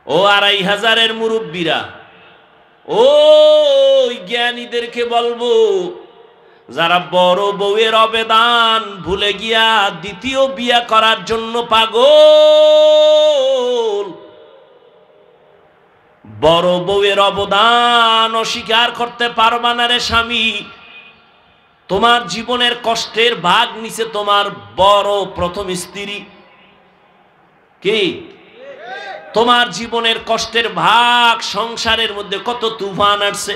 ও 2500-এর মুরব্বীরা, ও জ্ঞানীদেরকে বলবো, যারা বড় বউয়ের অবদান ভুলে গিয়া দ্বিতীয় বিয়া করার জন্য পাগল, বড় বউয়ের অবদান অস্বীকার করতে পারবা না রে স্বামী। তোমার জীবনের কষ্টের ভাগ নিছে তোমার বড় প্রথম স্ত্রী। কি তোমার জীবনের কষ্টের ভাগ, সংসারের মধ্যে কত তুফান আসছে,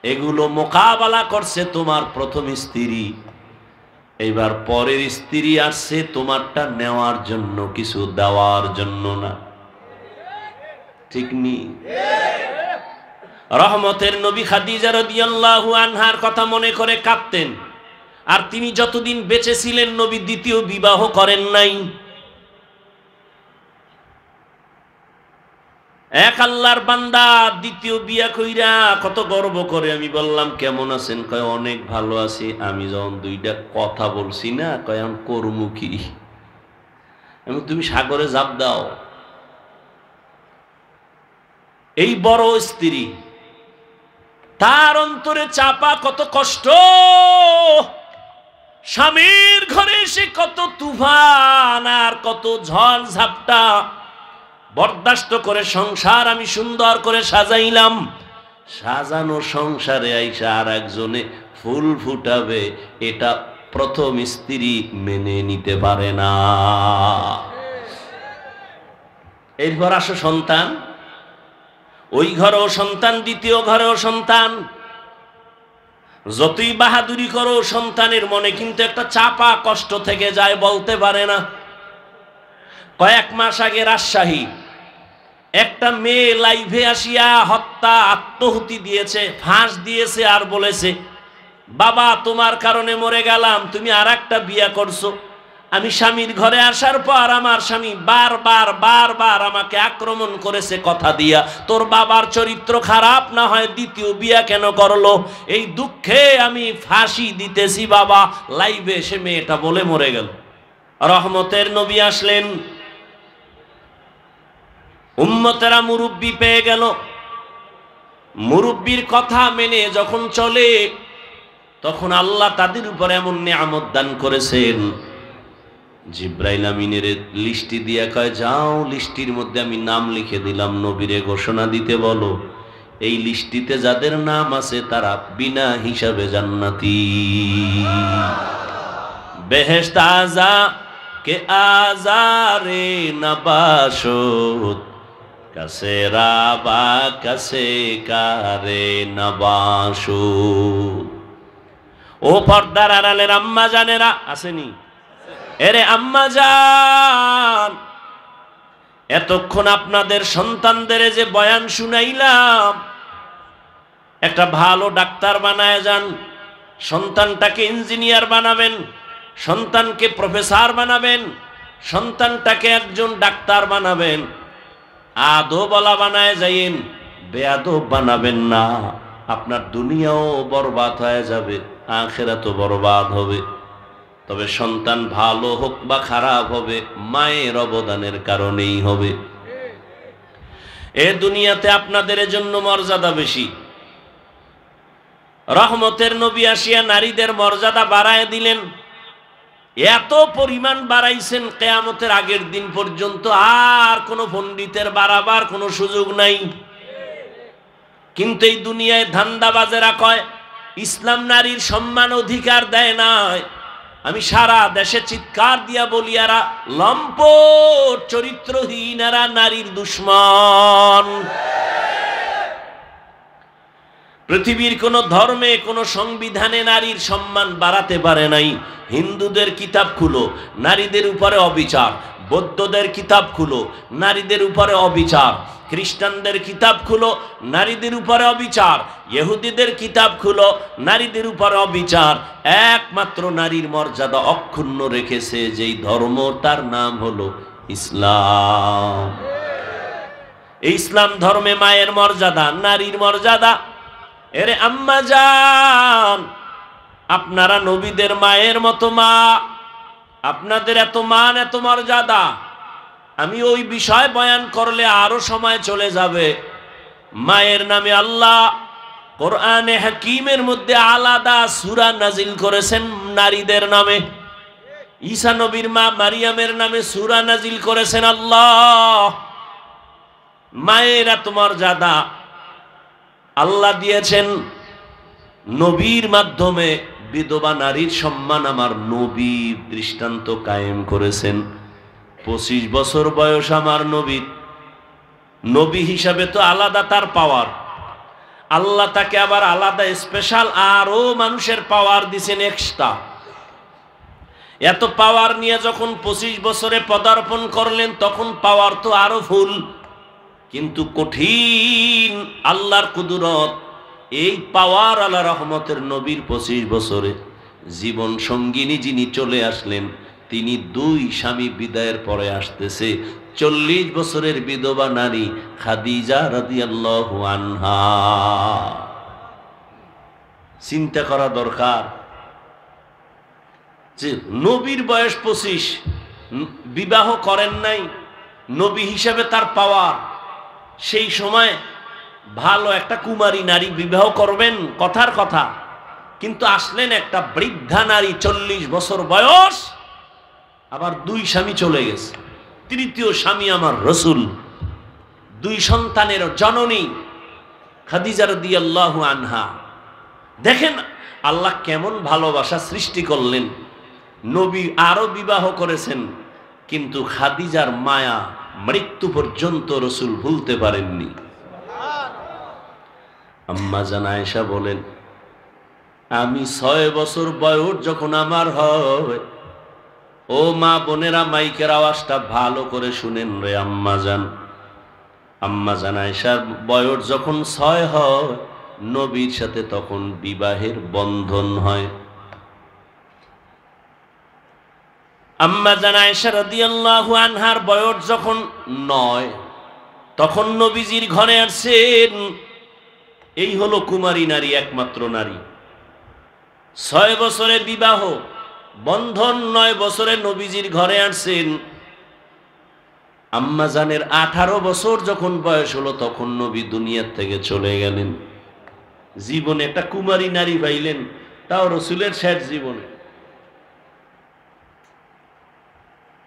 এগুলো মোকাবেলা করছে তোমার প্রথম স্ত্রী। এবার পরের স্ত্রী আসছে তোমারটা নেওয়ার জন্য, কিছু দেওয়ার জন্য না। ঠিক নি? রহমতের নবী খাদিজা রাদিয়াল্লাহু আনহার কথা মনে করে কাঁদতেন। আর তিনি যতদিন বেঁচে ছিলেন নবী দ্বিতীয় বিবাহ করেন নাই। এক আল্লাহর বান্দা দ্বিতীয় বিয়া কইরা কত গর্ব করে। আমি বললাম কেমন আছেন? কয় অনেক ভালো আছি। আমি যখন দুইটা কথা বলছি না, কয় আমি করমু কি? আমি তুমি সাগরে ঝাঁপ দাও। এই বড় স্ত্রী, তার অন্তরে চাপা কত কষ্ট, স্বামীর ঘরে এসে কত তুফান আর কত ঝড় ঝাপটা বরদাস্ত করে সংসার আমি সুন্দর করে সাজাইলাম। সাজানো সংসারে আইসা আর একজনে ফুল ফুটাবে, এটা প্রথম স্ত্রী মেনে নিতে পারে না। এরপর আসো সন্তান, ওই ঘরেও সন্তান, দ্বিতীয় ঘরেও সন্তান। যতই বাহাদুরি করো, সন্তানের মনে কিন্তু একটা চাপা কষ্ট থেকে যায়, বলতে পারে না। কয়েক মাস আগে রাজশাহী একটা মেয়ে লাইভে আসিয়া আত্মহুতি দিয়েছে, ফাঁস দিয়েছে আর বলেছে, বাবা তোমার কারণে মরে গেলাম, তুমি আর একটা বিয়া করছো। আমি স্বামীর ঘরে আসার পর আমার স্বামী বারবার বারবার আমাকে আক্রমণ করেছে কথা দিয়া, তোর বাবার চরিত্র খারাপ, না হয় দ্বিতীয় বিয়া কেন করলো? এই দুঃখে আমি ফাঁসি দিতেছি বাবা। লাইভে এসে মেয়েটা বলে মরে গেল। রহমতের নবী আসলেন, উম্মতেরা মুরব্বি পেয়ে গেল। মুরব্বির কথা মেনে যখন চলে, তখন আল্লাহ তাদের উপর এমন নিয়ামত দান করেছেন। জিব্রাইল আমিনের লিস্টি দিয়া কয়, যাও লিস্টির মধ্যে আমি নাম লিখে দিলাম, নবীরে ঘোষণা দিতে বলো, এই লিস্টিতে যাদের নাম আছে তারা বিনা হিসাবে জান্নাতি। বেহেশত আজা কে আজারে নবাশত, কাছে রাবা কাছে কারে নবাশত। ও পর্দার আড়ালের আম্মা জানেরা আসেনি? এরে আম্মা জান, এতক্ষণ আপনাদের সন্তানদের যে বয়ান শুনাইলাম, একটা ভালো ডাক্তার বানায় যান, সন্তানটাকে ইঞ্জিনিয়ার বানাবেন, সন্তানকে প্রফেসর বানাবেন, সন্তানটাকে একজন ডাক্তার বানাবেন। আদবওয়ালা বানায় যাইন, বেয়াদব বানাবেন না। আপনার দুনিয়াও বরবাদ হয়ে যাবে, আখিরাতও বরবাদ হবে। তবে সন্তান ভালো হোক বা খারাপ হবে, মায়ের অবদানের কারণেই হবে। এ দুনিয়াতে আপনাদের জন্য মর্যাদা বেশি। রহমতের নবী আসিয়া নারীদের মর্যাদা বাড়ায় দিলেন। এত পরিমাণ বাড়াইছেন, কিয়ামতের আগের দিন পর্যন্ত আর কোনো পণ্ডিতের বাড়াবার কোনো সুযোগ নাই। কিন্তু এই দুনিয়ায় ধান্দাবাজেরা কয় ইসলাম নারীর সম্মান অধিকার দেয় নাই। আমি সারা দেশে চিৎকার দিয়া বলি, এরা লম্পট চরিত্রহীন, এরা নারীর দুশ্মন। পৃথিবীর কোন ধর্মে, কোন সংবিধানে নারীর সম্মান বাড়াতে পারে নাই। হিন্দুদের কিতাব খুলো, নারীদের উপরে অবিচার। বৌদ্ধদের কিতাব খুলো, নারীদের উপরে অবিচার। খ্রিস্টানদের কিতাব খুলো, নারীদের উপরে অবিচার। ইহুদিদের কিতাব খুলো, নারীদের উপরে অবিচার। একমাত্র নারীর মর্যাদা অক্ষুণ্ণ রেখেছে যেই ধর্ম, তার নাম হলো ইসলাম। এই ইসলাম ধর্মে মায়ের মর্যাদা, নারীর মর্যাদা। এরে আম্মা জান, আপনারা নবীদের মায়ের মতো মা, আপনাদের এত মান, এত মর্যাদা। আমি ওই বিষয় বয়ান করলে আরো সময় চলে যাবে। মায়ের নামে আল্লাহ কোরআনে হাকিমের মধ্যে আলাদা সূরা নাজিল করেছেন নারীদের নামে। ঈসা নবীর মা মারিয়ামের নামে সূরা নাজিল করেছেন আল্লাহ। মায়ের এত মর্যাদা আল্লাহ দিয়েছেন। নবীর মাধ্যমে বিধবা নারীর সম্মান আমার নবী দৃষ্টান্ত কায়েম করেছেন। 25 বছর বয়স আমার নবীর। নবী হিসাবে তো আলাদা তার পাওয়ার, আল্লাহ তাকে আবার আলাদা স্পেশাল আরো মানুষের পাওয়ার দিয়েছেন এক্সট্রা। এত পাওয়ার নিয়ে যখন 25 বছরে পদার্পণ করলেন তখন পাওয়ার তো আরো ফুল। কিন্তু কঠিন আল্লাহর কুদরত, এই পাওয়ার আল্লাহ রহমতের নবীর 25 বছরে জীবন সঙ্গিনী যিনি চলে আসলেন, তিনি 2 স্বামী বিদায়ের পরে আসতেছে 40 বছরের বিধবা নারী খাদিজা রাদিয়াল্লাহু আনহা। চিন্তা করা দরকার যে নবীর বয়স 25, বিবাহ করেন নাই, নবী হিসাবে তার পাওয়ার। সেই সময় ভালো একটা কুমারী নারী বিবাহ করবেন কথার কথা, কিন্তু আসলেন একটা বৃদ্ধা নারী 40 বছর বয়স, আবার 2 স্বামী চলে গেছে। তৃতীয় স্বামী আমার রসুল, 2 সন্তানের জননী খাদিজা রাদিয়াল্লাহু আনহা। দেখেন আল্লাহ কেমন ভালোবাসা সৃষ্টি করলেন। নবী আরো বিবাহ করেছেন, কিন্তু খাদিজার মায়া মৃত্যু পর্যন্ত রসুল ভুলতে পারেননি। আম্মা জান আয়েশা বলেন, আমি 6 বছর বয়স যখন আমার হয়, ও মা বোনেরা মাইকের আওয়াজটা ভালো করে শুনেন রে আম্মা জান আয়েশার বয়স যখন 6 হয়, নবীর সাথে তখন বিবাহের বন্ধন হয়। আম্মা জান আয়েশা রাদিয়াল্লাহু আনহার বয়স যখন 9, তখন নবীজির ঘরে আসছেন। এই হলো কুমারী নারী, একমাত্র নারী। 6 বছরে বিবাহ বন্ধন, 9 বছরে নবীজির ঘরে আসছেন। আম্মা জানের 18 বছর যখন বয়স হলো তখন নবী দুনিয়ার থেকে চলে গেলেন। জীবনে একটা কুমারী নারী পাইলেন, তাও রসুলের শেষ জীবনে।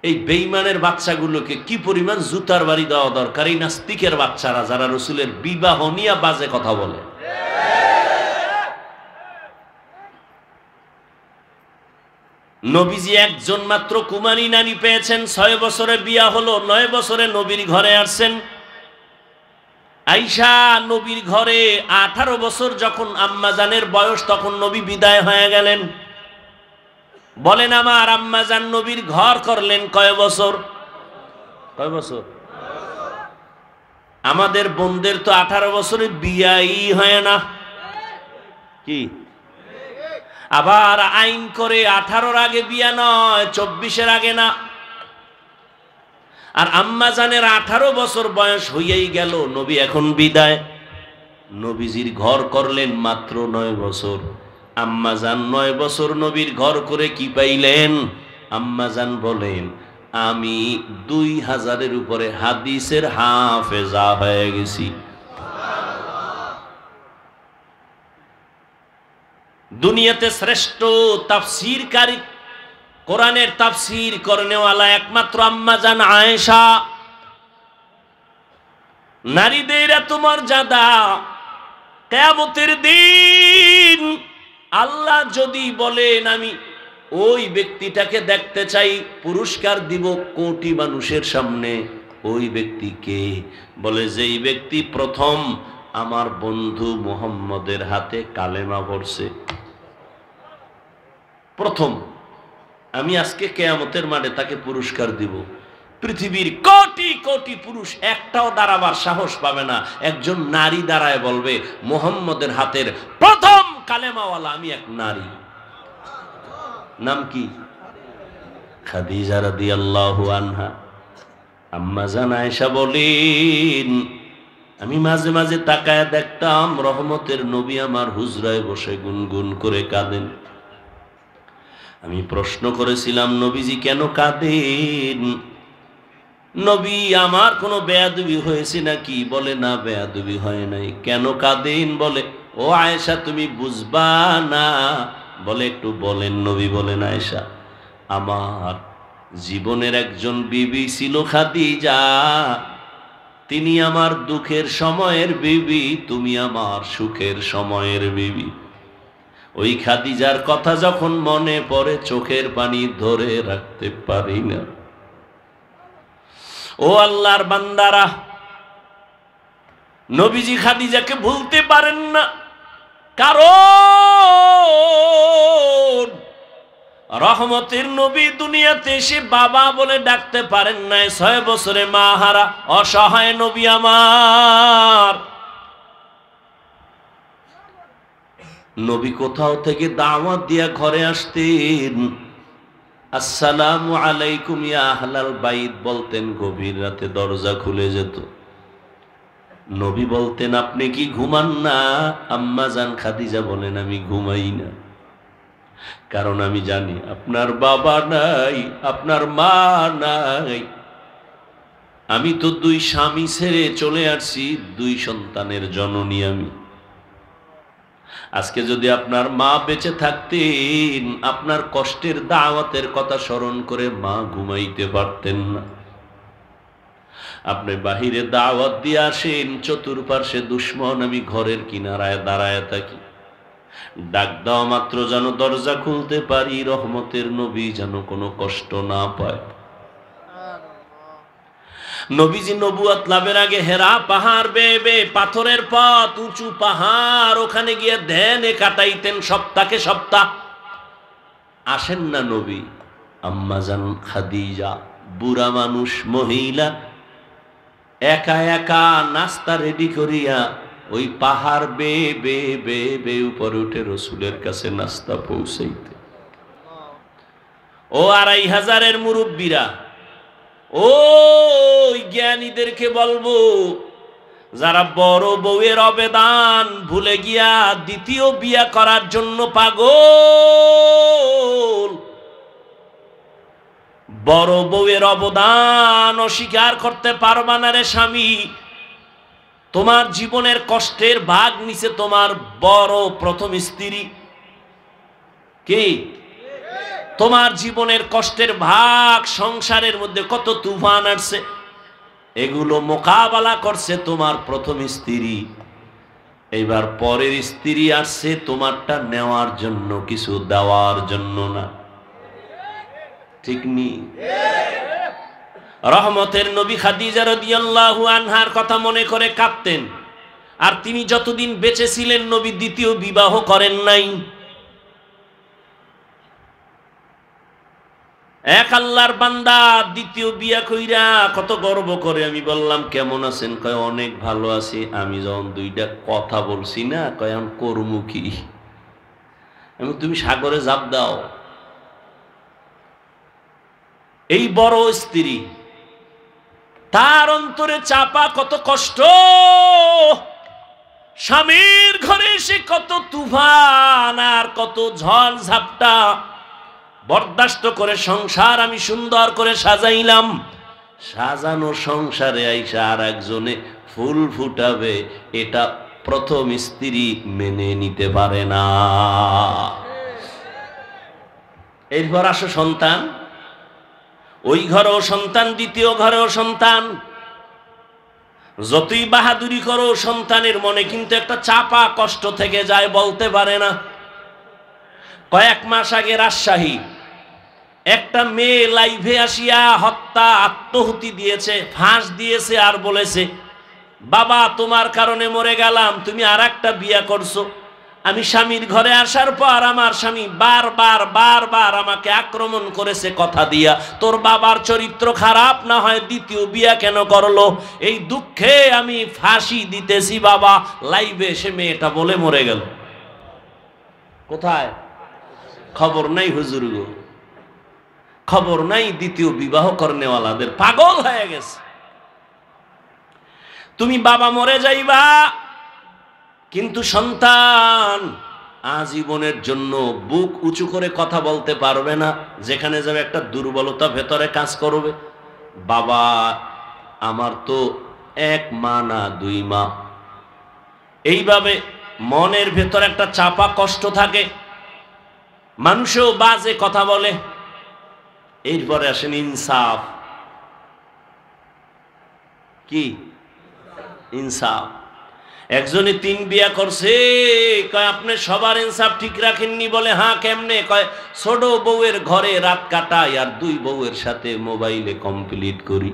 এই বেঈমানের বাচ্চাগুলোকে কি পরিমাণ জুতার বাড়ি দেওয়া দরকার, এই নাস্তিকের বাচ্চারা যারা রসুলের বিবাহ নিয়ে বাজে কথা বলে। নবীজি একজন মাত্র কুমারী নারী পেয়েছেন, 6 বছরে বিয়া হলো, 9 বছরে নবীর ঘরে আসছেন। আয়েশা নবীর ঘরে 18 বছর যখন আম্মাজানের বয়স, তখন নবী বিদায় হয়ে গেলেন। বলেন আমার আম্মাজান নবীর ঘর করলেন কয় বছর? কয় বছর? আমাদের বোনদের তো 18 বছরে বিয়াই হয় না, কি? আবার আইন করে 18-র আগে বিয়া নয়, 24-এর আগে না। আর আম্মাজানের 18 বছর বয়স হইয়াই গেল, নবী এখন বিদায়। নবীজির ঘর করলেন মাত্র 9 বছর। আম্মাজান 9 বছর নবীর ঘর করে কি পাইলেন? আম্মাজান বলেন, আমি 2000-এর উপরে হাদিসের হাফেজা হয়ে গেছি। দুনিয়াতে শ্রেষ্ঠ তাফসীরকারী, কোরআনের তাফসীর করনেওয়ালা একমাত্র আম্মাজান আয়েশা। নারীদের এত মর্যাদা, কিয়ামতের দিন আল্লাহ যদি বলেন আমি ওই ব্যক্তিটাকে দেখতে চাই, পুরস্কার দিব কোটি মানুষের সামনে। ওই ব্যক্তি কে? বলে যেই ব্যক্তি প্রথম আমার বন্ধু মুহাম্মদের হাতে কালেমা পড়ছে, প্রথম। আমি আজকে কিয়ামতের মাঠে তাকে পুরস্কার দিব। পৃথিবীর কোটি কোটি পুরুষ একটাও দাঁড়াবার সাহস পাবে না, একজন নারী দাঁড়ায় বলবে মুহাম্মদের হাতের প্রথম কালেমাওয়ালা আমি এক নারী। নাম কি? খাদিজা রাদিয়াল্লাহু আনহা। আম্মা জান আয়েশা বলেন, আমি মাঝে মাঝে তাকায় দেখতাম রহমতের নবী আমার হুজরায় বসে গুনগুন করে কাঁদেন। আমি প্রশ্ন করেছিলাম, নবীজি কেন কাঁদেন? নবী আমার কোনো বেয়াদবি হয়েছে নাকি? বলে না, বেয়াদবি হয় নাই। কেন কাঁদেন? বলে ও আয়েশা তুমি বুঝবা না। বলে একটু বলেন। নবী বলেন, আয়েশা আমার জীবনের একজন বিবি ছিল খাদিজা, তিনি আমার দুঃখের সময়ের বিবি, তুমি আমার সুখের সময়ের বিবি। ওই খাদিজার কথা যখন মনে পড়ে চোখের পানি ধরে রাখতে পারি না। ও আল্লাহর বান্দারা, নবীজি খাদিজাকে ভুলতে পারেন না, কারণ রহমতের নবী দুনিয়াতে এসে বাবা বলে ডাকতে পারেন নাই। 6 বছরে মা হারা অসহায় নবী আমার। নবী কোথাও থেকে দাওয়াত দিয়া ঘরে আসতেন, আসসালামু আলাইকুম ইয়া আহলাল বাইত বলতেন, গভীর রাতে দরজা খুলে যেত। নবী বলতেন আপনি কি ঘুমান না? আম্মা জান খাদিজা বলেন আমি ঘুমাই না, কারণ আমি জানি আপনার বাবা নাই, আপনার মা নাই। আমি তো 2 স্বামী ছেড়ে চলে আসছি, 2 সন্তানের জননী আমি। আজকে যদি আপনার মা বেঁচে থাকতেন, আপনার কষ্টের দাওয়াতের কথা স্মরণ করে মা ঘুমাইতে পারতেন না। আপনি বাহিরে দাওয়াত দিয়ে আসেন, চতুর্পার্শ্বে দুশ্মন, আমি ঘরের কিনারায় দাঁড়ায় থাকি, ডাক দেওয়া মাত্র যেন দরজা খুলতে পারি, রহমতের নবী যেন কোনো কষ্ট না পায়। নবীজি নবুয়ত লাভের আগে হেরা পাহাড় বেয়ে বেয়ে, পাথরের পথ, উঁচু পাহাড়, ওখানে গিয়ে ধ্যানে কাটাইতেন সপ্তাহে সপ্তাহ। আসেন না নবী, আম্মাজান খাদিজা বুড়া মানুষ মহিলা একা একা নাস্তা রেডি করিয়া ওই পাহাড় বেয়ে বেয়ে বেয়ে বেয়ে উপরে উঠে রসুলের কাছে নাস্তা পৌঁছাইতে। ও 2500-এর মুরব্বীরা, ও জ্ঞানীদেরকে বলবো, যারা বড় বউয়ের অবেদান ভুলে গিয়া দ্বিতীয় বিয়া করার জন্য পাগল, বড় বউয়ের অবদান অস্বীকার করতে পারবা না রে স্বামী। তোমার জীবনের কষ্টের ভাগ নিছে তোমার বড় প্রথম স্ত্রী। কি তোমার জীবনের কষ্টের ভাগ, সংসারের মধ্যে কত তুফান আসছে, এগুলো মোকাবেলা করছে তোমার প্রথম স্ত্রী। এইবার পরের স্ত্রী আসছে তোমারটা নেওয়ার জন্য, কিছু দেওয়ার জন্য না। ঠিক নি? রহমতের নবী খাদিজা রাদিয়াল্লাহু আনহার কথা মনে করে কাঁদতেন। আর তিনি যতদিন বেঁচে ছিলেন নবী দ্বিতীয় বিবাহ করেন নাই। এক আল্লাহর বান্দা দ্বিতীয় বিয়া কইরা কত গর্ব করে। আমি বললাম কেমন আছেন? কয় অনেক ভালো আছি। আমি যখন 2টা কথা বলছি না, কয় আমি করমু কি? আমি তুমি সাগরে ঝাঁপ দাও। এই বড় স্ত্রী, তার অন্তরে চাপা কত কষ্ট, স্বামীর ঘরে এসে কত তুফান আর কত ঝড় ঝাপটা বরদাস্ত করে সংসার আমি সুন্দর করে সাজাইলাম। সাজানো সংসারে আইসা আর একজনে ফুল ফুটাবে, এটা প্রথম স্ত্রী মেনে নিতে পারে না। এরপর আসো সন্তান, ওই ঘরেও সন্তান, দ্বিতীয় ঘরেও সন্তান। যতই বাহাদুরি করো, সন্তানের মনে কিন্তু একটা চাপা কষ্ট থেকে যায়, বলতে পারে না। কয়েক মাস আগে রাজশাহী একটা মেয়ে লাইভে আসিয়া আত্মহুতি দিয়েছে, ফাঁস দিয়েছে, আর বলেছে বাবা তোমার কারণে মরে গেলাম, তুমি আর একটা বিয়া করছো। আমি স্বামীর ঘরে আসার পর আমার স্বামী বারবার বারবার আমাকে আক্রমণ করেছে কথা দিয়া, তোর বাবার চরিত্র খারাপ, না হয় দ্বিতীয় বিয়া কেন করলো? এই দুঃখে আমি ফাঁসি দিতেছি বাবা। লাইভে এসে মেয়েটা বলে মরে গেল। কোথায়? খবর নাই হুজুর গো, খবর নাই। দ্বিতীয় বিবাহ করনেওয়ালাদের পাগল হয়ে গেছে। তুমি বাবা মরে যাইবা, কিন্তু সন্তান আজীবনের জন্য বুক উঁচু করে কথা বলতে পারবে না। যেখানে যাবে একটা দুর্বলতা ভেতরে কাজ করবে। বাবা আমার তো 1 মা না 2 মা। এইভাবে মনের ভেতর একটা চাপা কষ্ট থাকে, মানুষও বাজে কথা বলে। এরপরে আসেন ইনসাফ। কি ইনসাফ? একজনে 3 বিয়া করছে, কয় আপনি সবার ইনসাফ ঠিক রাখেননি। বলে হ্যাঁ কেমনে? কয় ছোট বউয়ের ঘরে রাত কাটাই আর 2 বউয়ের সাথে মোবাইলে কমপ্লিট করি,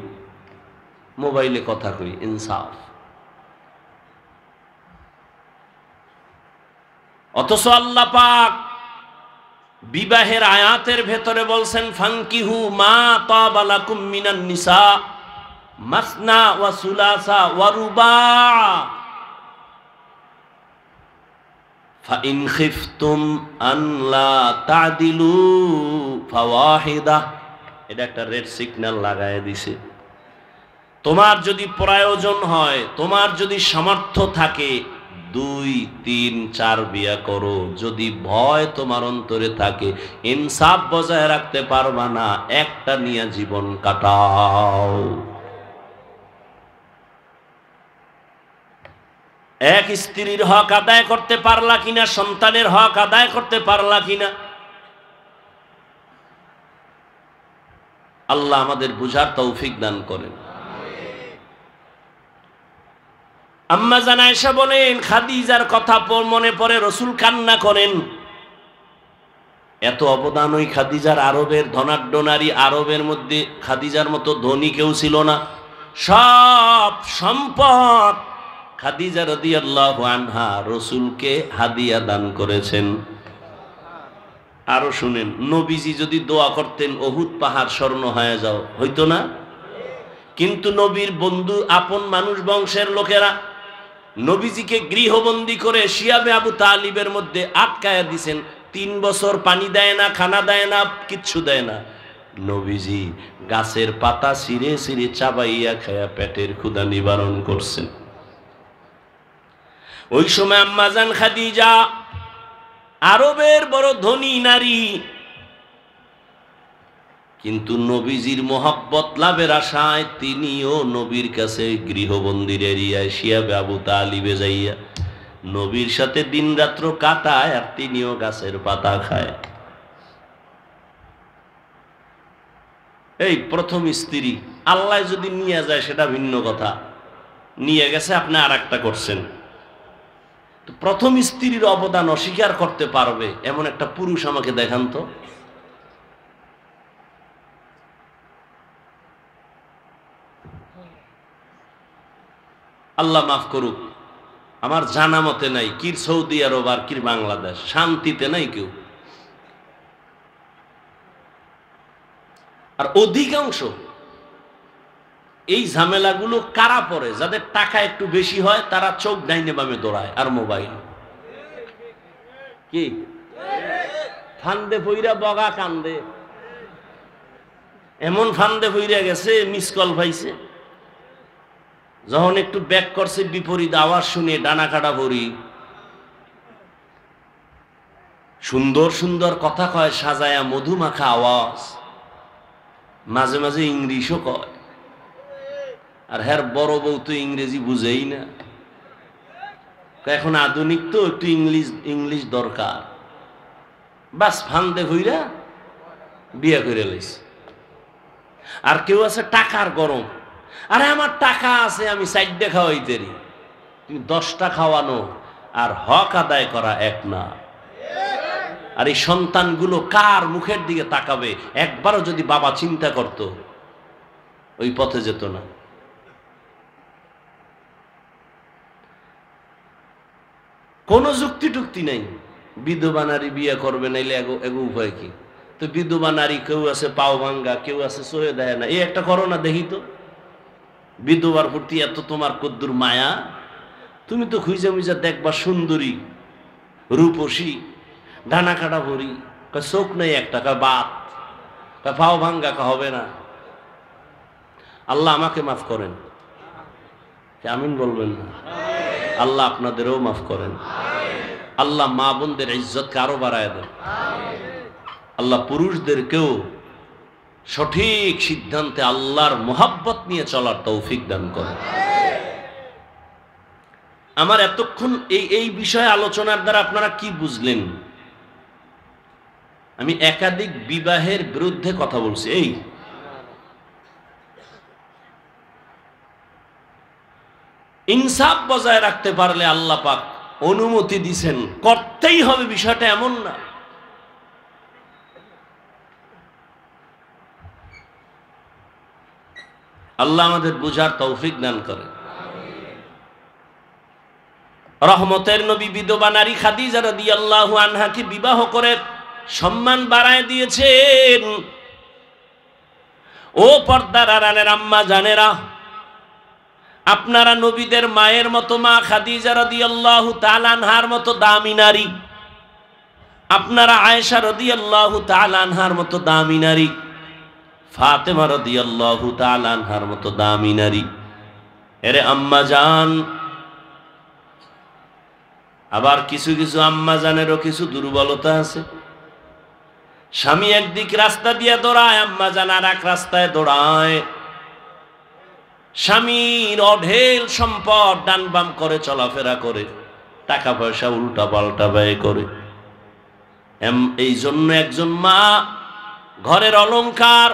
মোবাইলে কথা কই। ইনসাফ। অথচ আল্লাহ পাক বিবাহের আয়াতের ভেতরে বলছেন ফাঙ্কিহু মা তাবা লাকুম মিনান নিসা মাসনা ওয়া সুলাসা ওয়া রুবা ফাইন খিফতুম আন লা তা'দিলু ফাওয়াহিদা। এটা একটা রেড সিগন্যাল লাগায় দিছে। তোমার যদি প্রয়োজন হয়, তোমার যদি সামর্থ্য থাকে, 2, 3, 4 বিয়া করো। যদি ভয় তোমার অন্তরে থাকে, ইনসাফ বজায় রাখতে পারবা না, একটা নিয়ে জীবন কাটাও। এক স্ত্রীর হক আদায় করতে পারলা কিনা, সন্তানের হক আদায় করতে পারলা কিনা, আল্লাহ আমাদের বুঝার তৌফিক দান করেন। আম্মা জান আয়েশা বলেন, খাদিজার কথা মনে পড়ে রাসূল কান্না করেন। এত অবদান ওই খাদিজার। আরবের ধনাঢ্য নারী, আরবের মধ্যে খাদিজার মতো ধনী কেউ ছিল না। সব সম্পদ খাদিজা রাদিয়াল্লাহু আনহা রাসূলকে হাদিয়া দান করেছেন। আরো শুনেন, নবীজি যদি দোয়া করতেন উহুদ পাহাড় স্বর্ণ হয়ে যাও, হইতো না? কিন্তু নবীর বন্ধু, আপন মানুষ, বংশের লোকেরা নবীজিকে গৃহবন্দী করে শিয়াবে আবু তালিবের মধ্যে আটকায়া দিছেন। 3 বছর পানি দেয় না, খানা দেয় না, কিচ্ছু দেয় না। নবীজি গাছের পাতা ছিঁড়ে ছিঁড়ে চাবাইয়া খায়া পেটের ক্ষুধা নিবারণ করছেন। ওই সময় আম্মা জান খাদিজা আরবের বড় ধনী নারী, কিন্তু নবীজির মোহাব্বত লাভের আশায় তিনিও নবীর কাছে গৃহবন্দির এরিয়ায় শিয়াবে আবু তালিবে যাইয়া নবীর সাথে দিন রাত্র কাটায়, আর তিনিও গাছের পাতা খায়। এই প্রথম স্ত্রী আল্লাহ যদি নিয়ে যায় সেটা ভিন্ন কথা, নিয়ে গেছে আপনি আর একটা করছেন। তো প্রথম স্ত্রীর অবদান অস্বীকার করতে পারবে এমন একটা পুরুষ আমাকে দেখান তো। আল্লাহ মাফ করুক, আমার জানা মতে নাই। কির সৌদি আরব আর কির বাংলাদেশ, শান্তিতে নাই কেউ। আর অধিকাংশ এই ঝামেলাগুলো কারা পড়ে? যাদের টাকা একটু বেশি হয়, তারা চোখ ডাইনে বামে দৌড়ায় আর মোবাইল। কি ফান্দে পইরা বগা কান্দে, এমন ফান্দে পইরা গেছে, মিস কল পাইছে। যখন একটু ব্যাক করছে, বিপরীত আওয়াজ শুনে ডানা কাটা ভরি। সুন্দর সুন্দর কথা কয়, সাজায়া মধুমাখা আওয়াজ, মাঝে মাঝে ইংলিশও কয়। আর হ্যার বড় বউ তো ইংরেজি বুঝেই না। এখন আধুনিক তো, একটু ইংলিশ দরকার। বাস ফান্দে ভইরা বিয়া করে লইছে। আর কেউ আছে টাকার গরম, আরে আমার টাকা আছে, আমি 4টা খাওয়াইতেরি। তুমি 10টা খাওয়ানো আর হক আদায় করা এক না। আর এই সন্তানগুলো কার মুখের দিকে তাকাবে? একবারও যদি বাবা চিন্তা করত, ওই পথে যেত না। কোনো যুক্তি টুক্তি নাই। বিধবা নারী বিয়ে করবে, নাইলে এগো উপায় কি? তো বিধবা নারী কেউ আছে পাও ভাঙ্গা, কেউ আছে সহে দেয় না। এই একটা করো না দেখি তো, বিধবার প্রতি এত তোমার কদ্দুর মায়া। তুমি তো খুঁজে মুজা দেখবা সুন্দরী, রূপসী, ডানা কাটা ভরি, চোখ নেই একটা, বাত পাও ভাঙ্গা হবে না। আল্লাহ আমাকে মাফ করেন, আমিন বলবেন না? আল্লাহ আপনাদেরও মাফ করেন। আল্লাহ মা বোনদের ইজ্জতকে আরো বাড়ায় দেন। আল্লাহ পুরুষদেরকেও সঠিক সিদ্ধান্তে আল্লাহর মোহাব্বত নিয়ে চলার তৌফিক দান করে। আমার এতক্ষণ এই বিষয়ে আলোচনার দ্বারা আপনারা কি বুঝলেন? আমি একাধিক বিবাহের বিরুদ্ধে কথা বলছি। এই ইনসাফ বজায় রাখতে পারলে আল্লাহ পাক অনুমতি দিছেন, করতেই হবে, বিষয়টা এমন না। আল্লাহ আমাদের বুঝার তৌফিক দান করে। রহমতের নবী বিধবা নারী খাদিজা রাদিয়াল্লাহু আনহাকে বিবাহ করে সম্মান বাড়ায় দিয়েছেন। ও পর্দার আড়ালের আম্মা জানেরা, আপনারা নবীদের মায়ের মতো মা খাদিজা রাদিয়াল্লাহু তাআলা আনহার মতো দামি নারী, আপনারা আয়েশা রাদিয়াল্লাহু তাআলা আনহার মতো দামি নারী, ফাতেমা রাদিয়াল্লাহু তাআলা আনহার মতো দামি নারী। এরে আম্মা জান, আবার কিছু কিছু আম্মা জানেরও কিছু দুর্বলতা আছে। স্বামী একদিক রাস্তা দিয়ে দৌড়ায়, আম্মা জান আর এক রাস্তায় দৌড়ায়। স্বামীর অঢেল সম্পদ ডান বাম করে চলাফেরা করে, টাকা পয়সা উল্টা পাল্টা ব্যয় করে। এই জন্য একজন মা ঘরের অলংকার,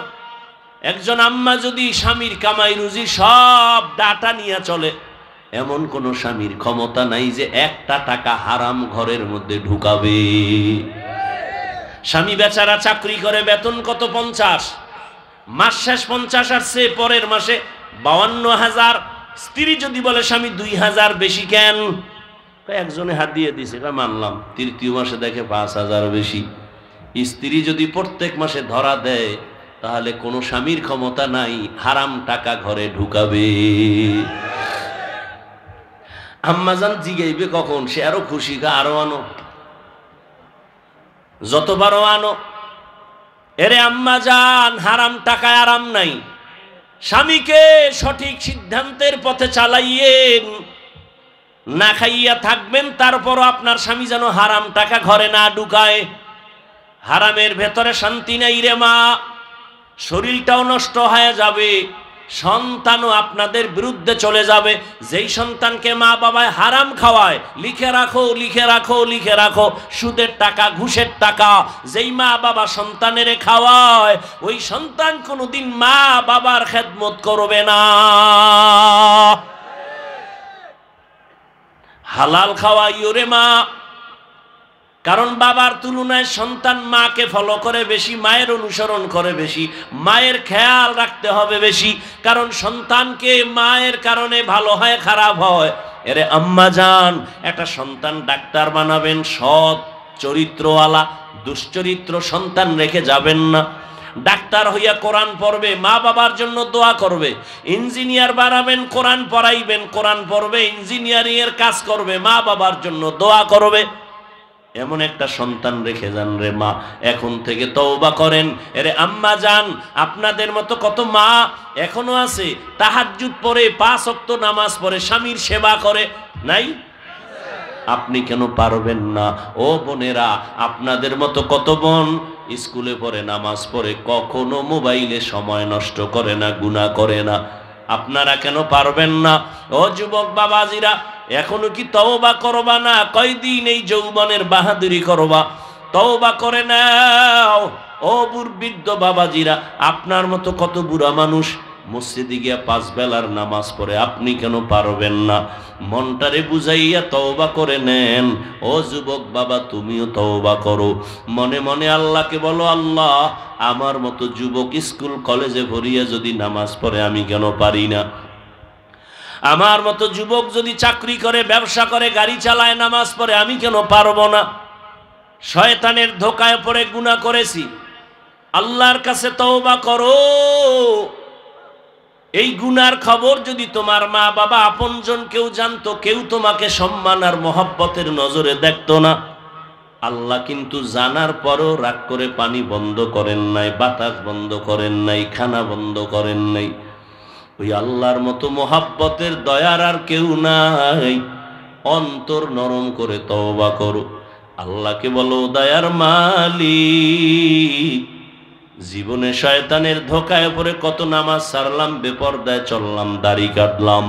একজন আম্মা যদি স্বামীর কামাই রুজি সব ডাটা নিয়ে চলে, এমন কোন স্বামীর ক্ষমতা নাই যে একটা টাকা হারাম ঘরের মধ্যে ঢুকাবে। স্বামী বেচারা চাকরি করে, বেতন কত 50, মাস শেষ 50 আসছে, পরের মাসে 52,000। স্ত্রী যদি বলে স্বামী 2,000 বেশি কেন, একজনে হাত দিয়ে দিছে, মানলাম। তৃতীয় মাসে দেখে 5,000 বেশি। স্ত্রী যদি প্রত্যেক মাসে ধরা দেয়, তাহলে কোনো স্বামীর ক্ষমতা নাই হারাম টাকা ঘরে ঢুকাবে। আম্মাজান জিগাইবে কখন, সে আরো খুশি, আরো আনো, যতবারও আনো। এরে আম্মাজান, হারাম টাকায় আরাম নাই। স্বামীকে সঠিক সিদ্ধান্তের পথে চালাইয়েন, না খাইয়া থাকবেন, তারপরও আপনার স্বামী যেন হারাম টাকা ঘরে না ঢুকায়। হারামের ভেতরে শান্তি নাই রে মা, শরীরটাও নষ্ট হয়ে যাবে, সন্তানও আপনাদের বিরুদ্ধে চলে যাবে। যেই সন্তানকে মা বাবায় হারাম খাওয়ায়, লিখে রাখো লিখে রাখো লিখে রাখো, সুদের টাকা ঘুষের টাকা যেই মা বাবা সন্তানের খাওয়ায়, ওই সন্তান কোনোদিন মা বাবার খেদমত করবে না। হালাল খাওয়াইও রে মা, কারণ বাবার তুলনায় সন্তান মাকে ফলো করে বেশি, মায়ের অনুসরণ করে বেশি, মায়ের খেয়াল রাখতে হবে বেশি, কারণ সন্তানকে মায়ের কারণে ভালো হয় খারাপ হয়। এরে আম্মা জান, একটা সন্তান ডাক্তার বানাবেন, সৎ চরিত্রওয়ালা, দুশ্চরিত্র সন্তান রেখে যাবেন না। ডাক্তার হইয়া কোরআন পড়বে, মা বাবার জন্য দোয়া করবে। ইঞ্জিনিয়ার বানাবেন, কোরআন পড়াইবেন, কোরআন পড়বে, ইঞ্জিনিয়ারিং এর কাজ করবে, মা বাবার জন্য দোয়া করবে। এমন একটা সন্তান রেখে যান রে মা, এখন থেকে তওবা করেন। এরে আম্মা জান, আপনাদের মতো কত মা এখনো আছে তাহাজ্জুদ পড়ে, 5 ওয়াক্ত নামাজ পড়ে, স্বামীর সেবা করে, নাই? আপনি কেন পারবেন না? ও বোনেরা, আপনাদের মতো কত বোন স্কুলে পড়ে, নামাজ পড়ে, কখনো মোবাইলে সময় নষ্ট করে না, গুনাহ করে না। আপনারা কেন পারবেন না? ও যুবক বাবাজিরা, এখনো কি তওবা করবা না? কয়দিন এই যৌবনের বাহাদুরি করবা? তওবা করে নাও। ও বৃদ্ধ বাবাজিরা, আপনার মতো কত বুড়া মানুষ মসজিদে গিয়া 5 বেলার নামাজ পড়ে, আপনি কেন পারবেন না? মনটারে বুঝাইয়া তওবা করে নেন। ও যুবক বাবা, তুমিও তওবা করো, মনে মনে আল্লাহকে বলো, আল্লাহ, আমার মতো যুবক স্কুল কলেজে ভরিয়া যদি নামাজ পড়ে, আমি কেন পারি না? আমার মতো যুবক যদি চাকরি করে, ব্যবসা করে, গাড়ি চালায়, নামাজ পড়ে, আমি কেন পারবো না? শয়তানের ধোকায় পড়ে গুনাহ করেছি, আল্লাহর কাছে তওবা করো। এই গুনার খবর যদি তোমার মা বাবা আপনজন কেউ জানতো, কেউ তোমাকে সম্মান আর মহব্বতের নজরে দেখতো না। আল্লাহ কিন্তু জানার পরও রাগ করে পানি বন্ধ করেন নাই, বাতাস বন্ধ করেন নাই, খানা বন্ধ করেন নাই। ওই আল্লাহর মতো মহব্বতের দয়ার আর কেউ নাই। অন্তর নরম করে তওবা করো, আল্লাহকে বলো, দয়ার মালিক, জীবনে শয়তানের ধোকায় পড়ে কত নামাজ ছাড়লাম, বেপরদায় চললাম, দাড়ি কাটলাম,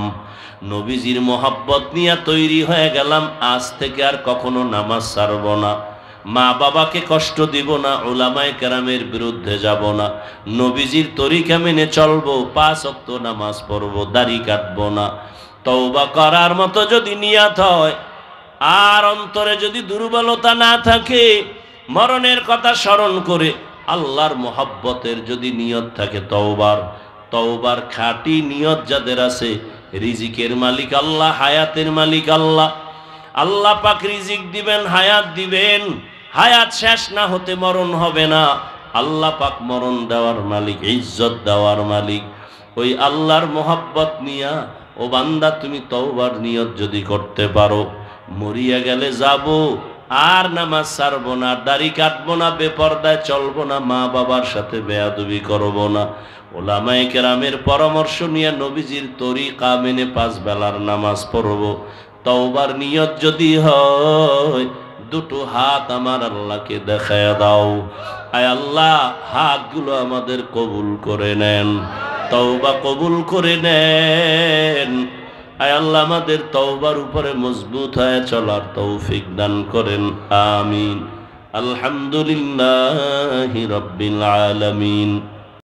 নবীজির মোহাব্বত নিয়ে তৈরি হয়ে গেলাম, আজ থেকে আর কখনো নামাজ ছাড়ব না, মা বাবাকে কষ্ট দিব না, উলামায়ে কেরামের বিরুদ্ধে যাব না, নবীজির তরিকা মেনে চলবো, 5 ওয়াক্ত নামাজ পড়বো, দাড়ি কাটবো না। তওবা করার মতো যদি নিয়ত হয়, আর অন্তরে যদি দুর্বলতা না থাকে, মরণের কথা স্মরণ করে আল্লাহর মোহাব্বতের যদি নিয়ত থাকে, তওবার খাঁটি নিয়ত যাদের আছে, রিজিকের মালিক আল্লাহ, হায়াতের মালিক আল্লাহ, আল্লাহ পাক রিজিক দিবেন, হায়াত দিবেন, হায়াত শেষ না হতে মরণ হবে না, আল্লাহ পাক মরণ দেওয়ার মালিক, ইজ্জত দেওয়ার মালিক। ওই আল্লাহর মোহাব্বত নিয়া ও বান্দা তুমি তওবার নিয়ত যদি করতে পারো, মরিয়া গেলে যাব, আর নামাজ ছাড়বো না, দাড়ি কাটবো না, বেপরদায় চলবো না, মা বাবার সাথে বেয়াদবি করবো না, ওলামায়ে কেরামের পরামর্শ নিয়ে নবীজির তরিকা মেনে 5 বেলার নামাজ পড়বো। তওবার নিয়ত যদি হয়, দুটো হাত আমার আল্লাহকে দেখায় দাও। আয় আল্লাহ, হাতগুলো আমাদের কবুল করে নেন, তওবা কবুল করে নেন। আয় আল্লাহ, আমাদের তওবার উপরে মজবুত হয়ে চলার তৌফিক দান করেন, আমিন। আলহামদুলিল্লাহি রাব্বিল আলামিন।